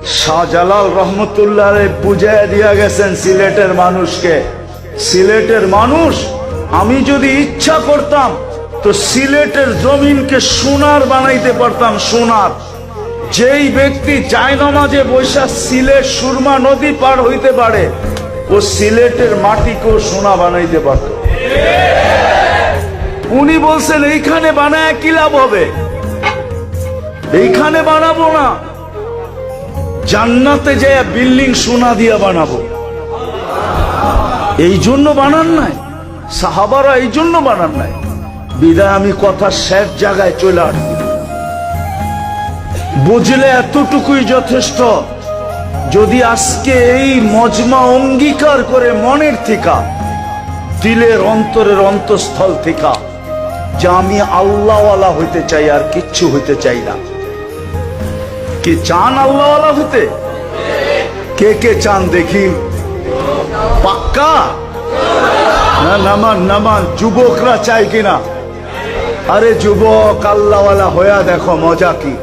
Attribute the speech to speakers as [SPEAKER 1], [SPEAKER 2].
[SPEAKER 1] শাহজালাল রহমতুল্লাহ বুঝাইয়া দিয়া গেছেন সিলেটের মানুষকে, সিলেটের মানুষ, আমি যদি ইচ্ছা করতাম তো সিলেটের জমিনকে সোনার বানাইতে পারতাম, সোনার। যেই ব্যক্তি জায়নামাজে বৈশা সিলেট সুরমা নদী পার হইতে পারে, ও সিলেটের মাটিকেও সোনা বানাইতে পারত। উনি বলছেন এইখানে বানায় কি লাভ হবে, এইখানে বানাবো না, জান্নাতে যায় বিল্ডিং সোনা দিয়া বানাবো। এই জন্য বানান নাই সাহাবারা, এই জন্য বানান নাই। বিদায় আমি কথা শেষ জায়গায় চলে আসছি। বুঝলে এতটুকুই যথেষ্ট। যদি আজকে এই মজমা অঙ্গীকার করে মনের থেকে, দিলের অন্তরের অন্তঃস্থল থেকে, যে আমি আল্লাহওয়ালা হইতে চাই, আর কিচ্ছু হইতে চাই না। কি চান আল্লাহওয়ালা হইতে? কে কে চান দেখি? পাক্কা না? নামান নামান। যুবকরা চাই কিনা? আরে যুবক, আল্লাহওয়ালা হইয়া দেখো, মজা কি।